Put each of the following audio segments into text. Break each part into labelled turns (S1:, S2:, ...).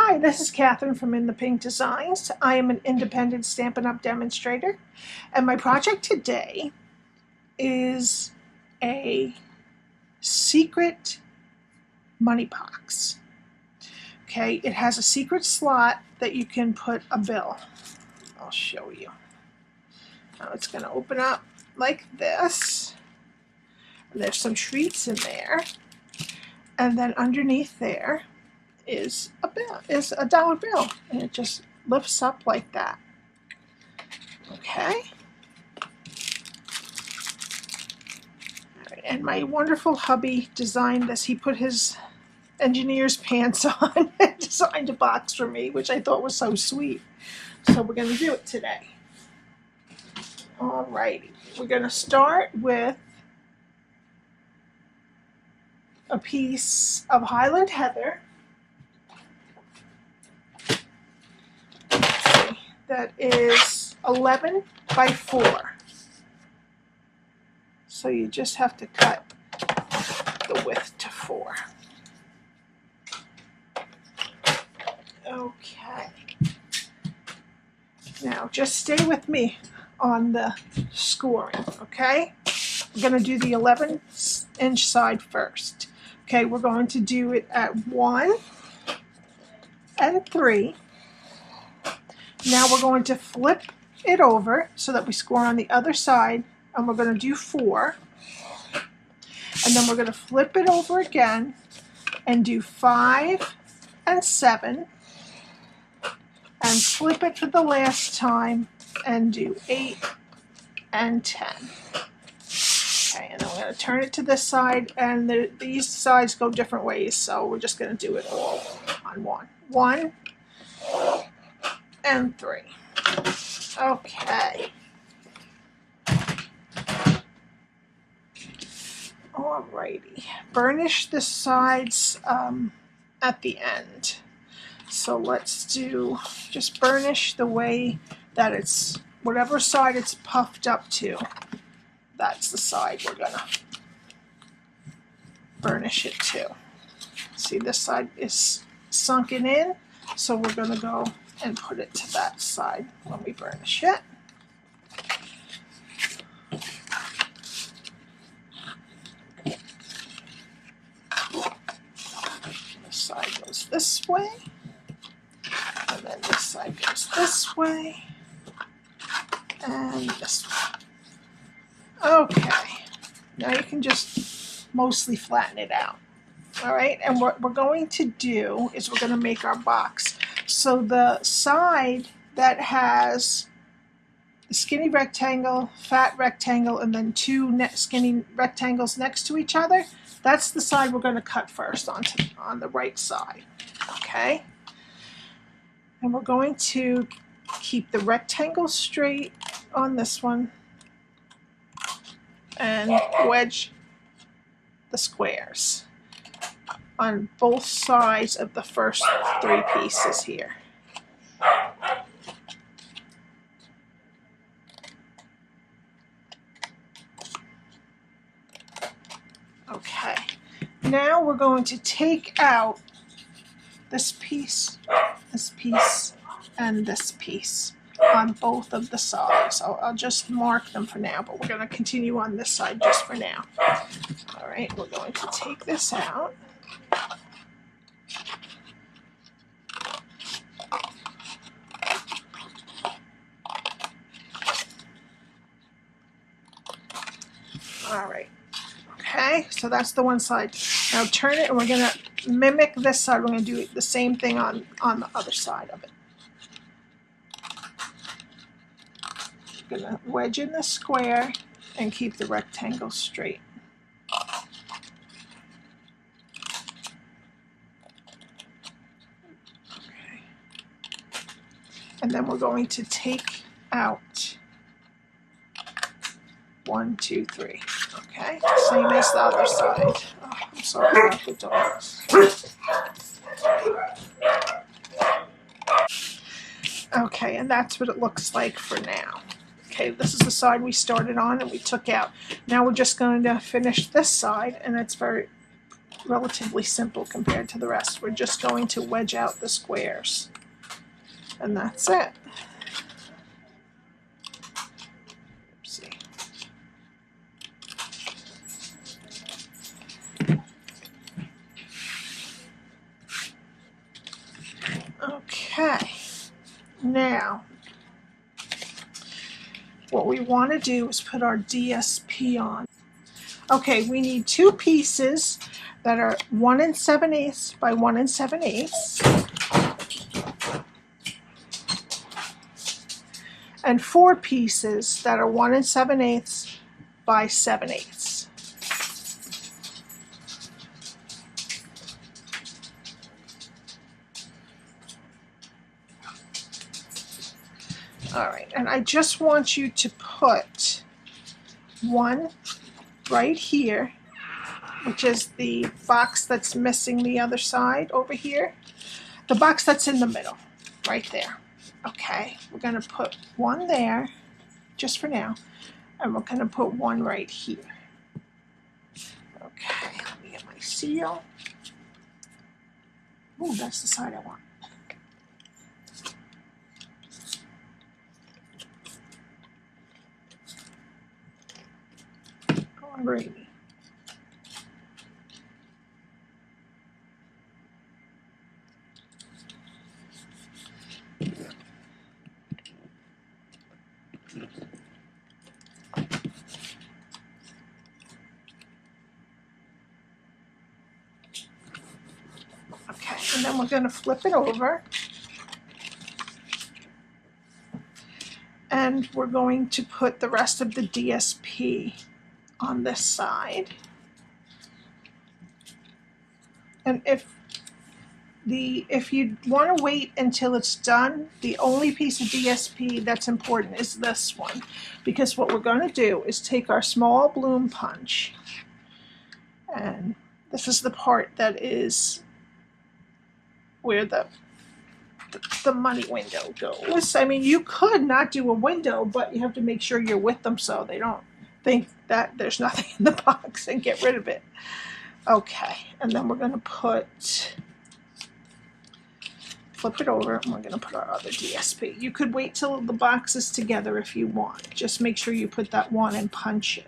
S1: Hi, this is Catherine from In the Pink Designs. I am an independent Stampin' Up! Demonstrator, and my project today is a secret money box. Okay, it has a secret slot that you can put a bill. I'll show you. Now it's going to open up like this. And there's some treats in there, and then underneath there is a bill, is a dollar bill, and it just lifts up like that. Okay. And my wonderful hubby designed this. He put his engineer's pants on and designed a box for me, which I thought was so sweet. So we're going to do it today. Alrighty, we're going to start with a piece of Highland Heather. That is 11 by 4. So you just have to cut the width to 4. Okay. Now just stay with me on the scoring, okay? We're going to do the 11-inch side first. Okay, we're going to do it at 1 and 3. Now we're going to flip it over so that we score on the other side, and we're going to do 4. And then we're going to flip it over again and do 5 and 7. And flip it for the last time and do 8 and 10. Okay, and then we're going to turn it to this side, and these sides go different ways, so we're just going to do it all on one. 1 and 3. Okay. Alrighty. Burnish the sides at the end. So let's just burnish the way that it's, whatever side it's puffed up to, that's the side we're gonna burnish it to. See, this side is sunken in, so we're gonna go and put it to that side when we burnish it. This side goes this way, and then this side goes this way, and this way. Okay, now you can just mostly flatten it out. All right, and what we're going to do is we're going to make our box. So the side that has the skinny rectangle, fat rectangle, and then 2 skinny rectangles next to each other, that's the side we're going to cut first on the right side. Okay? And we're going to keep the rectangle straight on this one and wedge the squares on both sides of the first 3 pieces here. Okay, now we're going to take out this piece, and this piece on both of the sides. I'll just mark them for now, but we're going to continue on this side just for now. All right, we're going to take this out. All right. Okay, so that's the one side. Now turn it, and we're going to mimic this side. We're going to do the same thing on the other side of it. We're going to wedge in the square and keep the rectangle straight. Okay. And then we're going to take out 1, 2, 3. Okay, same as the other side. Oh, I'm sorry about the dogs. Okay, and that's what it looks like for now. Okay, this is the side we started on and we took out. Now we're just going to finish this side, and it's very relatively simple compared to the rest. We're just going to wedge out the squares, and that's it. Oopsie. Okay, now what we want to do is put our DSP on. Okay, we need two pieces that are 1 7/8 by 1 7/8, and 4 pieces that are 1 7/8 by 7/8. All right, and I just want you to put one right here, which is the box that's missing the other side over here. The box that's in the middle, right there. Okay, we're gonna put one there, just for now, and we're gonna put one right here. Okay, let me get my seal. Ooh, that's the side I want. Alrighty. Okay, and then we're going to flip it over, and we're going to put the rest of the DSP on this side. And if you want to wait until it's done, the only piece of DSP that's important is this one, because what we're going to do is take our small bloom punch, and this is the part that is where the money window goes. I mean, you could not do a window, but you have to make sure you're with them so they don't think that there's nothing in the box and get rid of it. Okay, and then we're going to flip it over, and we're going to put our other DSP. You could wait till the box is together if you want. Just make sure you put that one and punch it.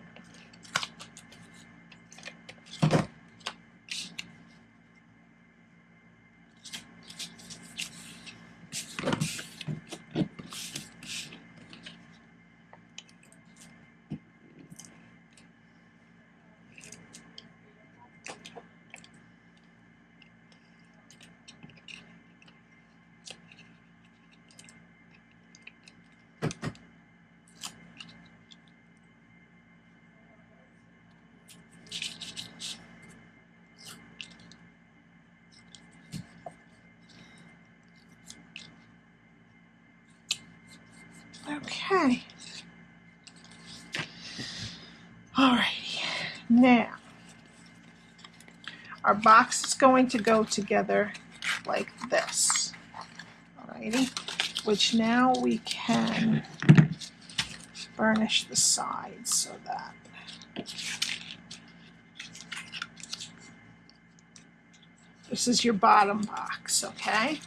S1: Okay. Alrighty. Now, our box is going to go together like this. Alrighty. Which now we can burnish the sides so that this is your bottom box, okay?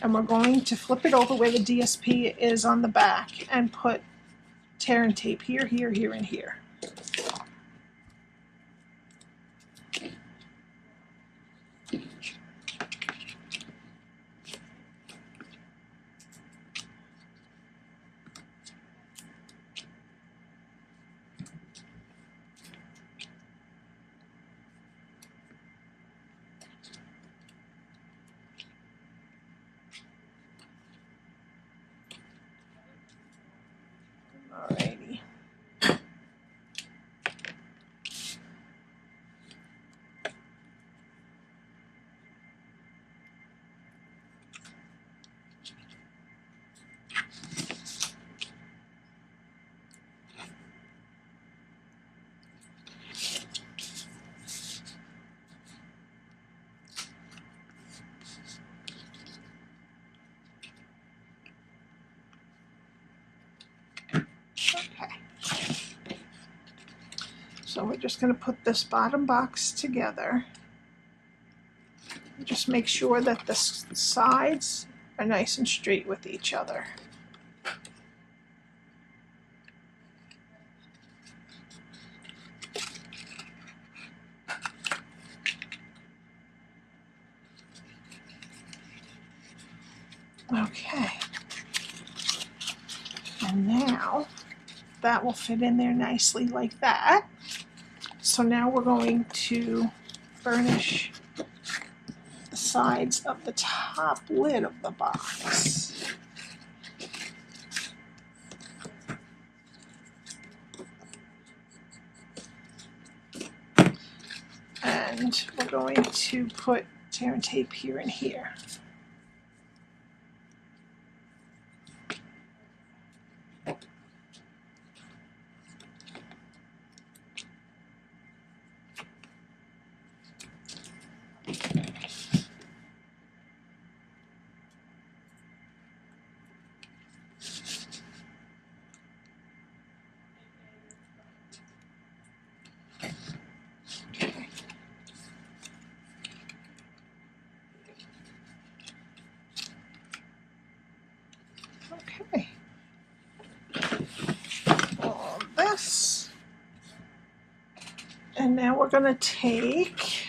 S1: And we're going to flip it over where the DSP is on the back and put tear and tape here, here, here, and here. Alrighty. So we're just going to put this bottom box together. Just make sure that the sides are nice and straight with each other. Okay. And now that will fit in there nicely like that. So now we're going to burnish the sides of the top lid of the box. And we're going to put tear and tape here and here. Okay. All this. And now we're going to take,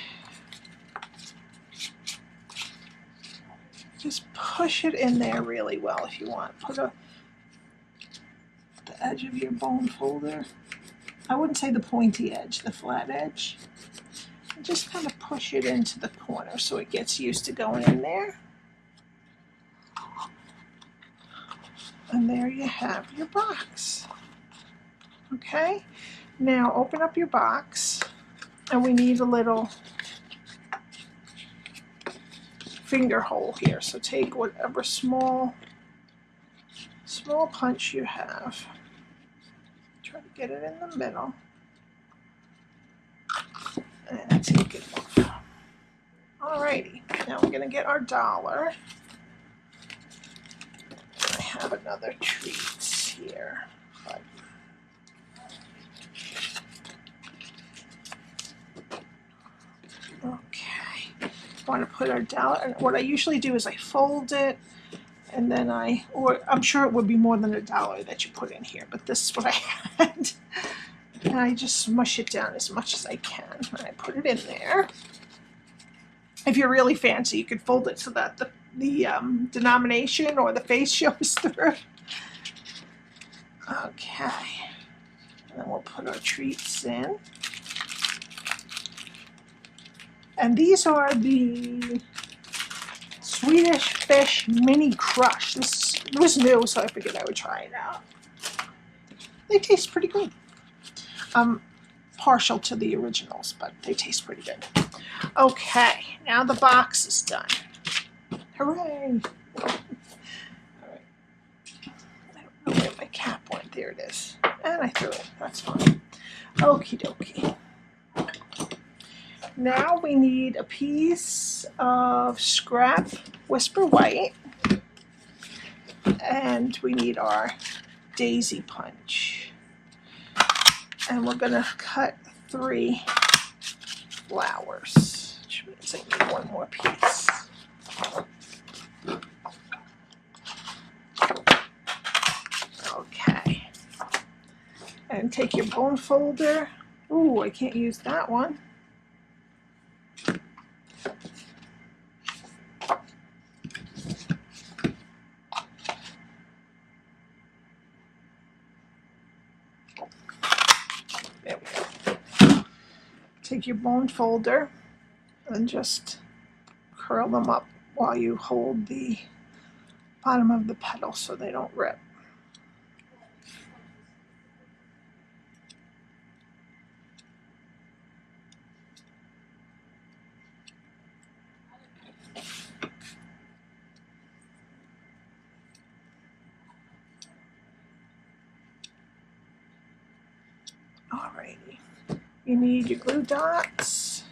S1: just push it in there really well if you want. Put the edge of your bone folder. I wouldn't say the pointy edge, the flat edge. And just kind of push it into the corner so it gets used to going in there. And there you have your box. Okay, now open up your box, and we need a little finger hole here. So take whatever small punch you have. Try to get it in the middle. And take it off. Alrighty, now we're gonna get our dollar. I have another treats here. But okay, want to put our dollar, and what I usually do is I fold it, and then I'm sure it would be more than $1 that you put in here, but this is what I had. And I just smush it down as much as I can, and I put it in there. If you're really fancy, you could fold it so that the denomination or the face shows through. Okay, and then we'll put our treats in. And these are the Swedish Fish Mini Crush. This was new, so I figured I would try it out. They taste pretty good. I'm partial to the originals, but they taste pretty good. Okay, now the box is done. Hooray! All right. I don't know where my cap went. There it is. And I threw it. That's fine. Okie dokie. Now we need a piece of scrap Whisper White, and we need our daisy punch. And we're gonna cut 3 flowers, which means I need 1 more piece. Okay. And take your bone folder. Ooh, I can't use that one. There we go. Take your bone folder and just curl them up while you hold the bottom of the petal so they don't rip. Alrighty, you need your glue dots.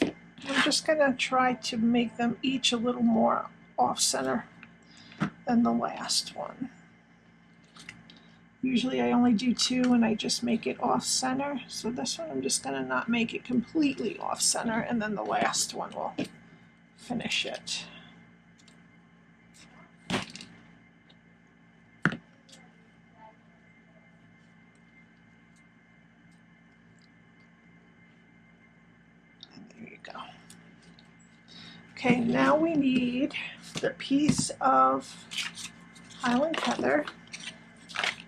S1: I'm just gonna try to make them each a little more off center than the last one. Usually I only do 2 and I just make it off center. So this one I'm just gonna not make it completely off center, and then the last one will finish it. And there you go. Okay, now we need the piece of Highland Heather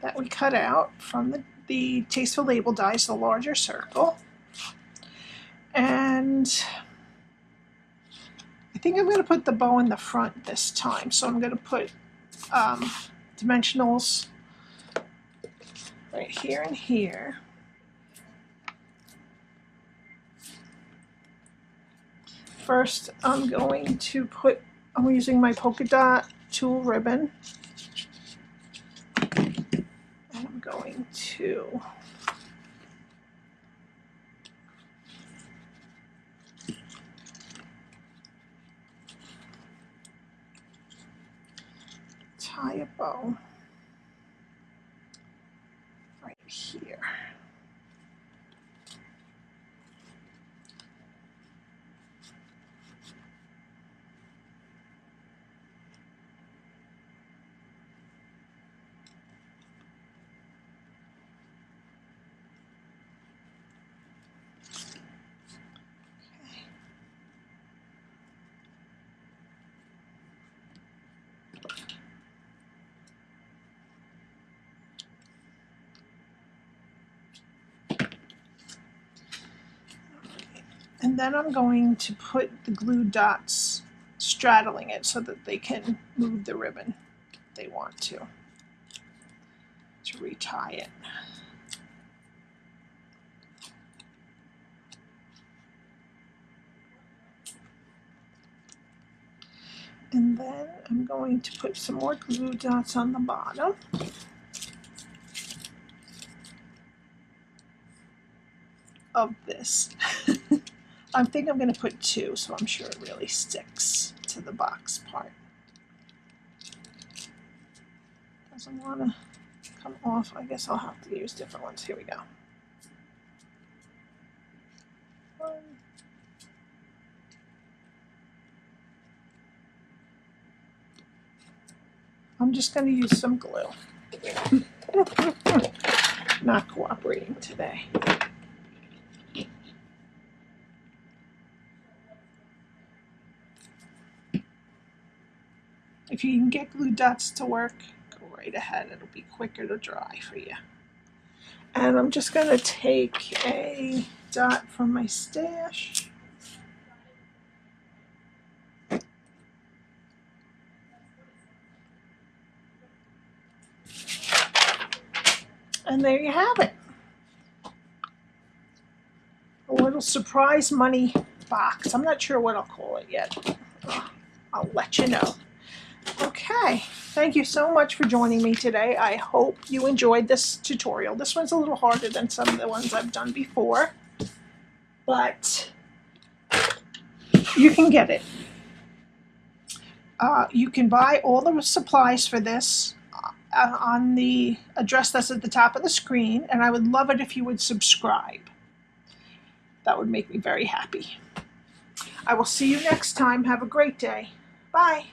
S1: that we cut out from the Tasteful Label dies, the larger circle. And I think I'm going to put the bow in the front this time. So I'm going to put dimensionals right here and here. First, I'm using my polka dot tulle ribbon. And I'm going to tie a bow right here. And then I'm going to put the glue dots straddling it so that they can move the ribbon if they want to retie it. And then I'm going to put some more glue dots on the bottom. Of this. I think I'm going to put 2, so I'm sure it really sticks to the box part. Doesn't want to come off. I guess I'll have to use different ones. Here we go. 1. I'm just going to use some glue. Not cooperating today. If you can get glue dots to work, go right ahead. It'll be quicker to dry for you. And I'm just going to take a dot from my stash. And there you have it. A little surprise money box. I'm not sure what I'll call it yet. I'll let you know. Okay, thank you so much for joining me today. I hope you enjoyed this tutorial. This one's a little harder than some of the ones I've done before, but you can get it. You can buy all the supplies for this on the address that's at the top of the screen, and I would love it if you would subscribe. That would make me very happy. I will see you next time. Have a great day. Bye.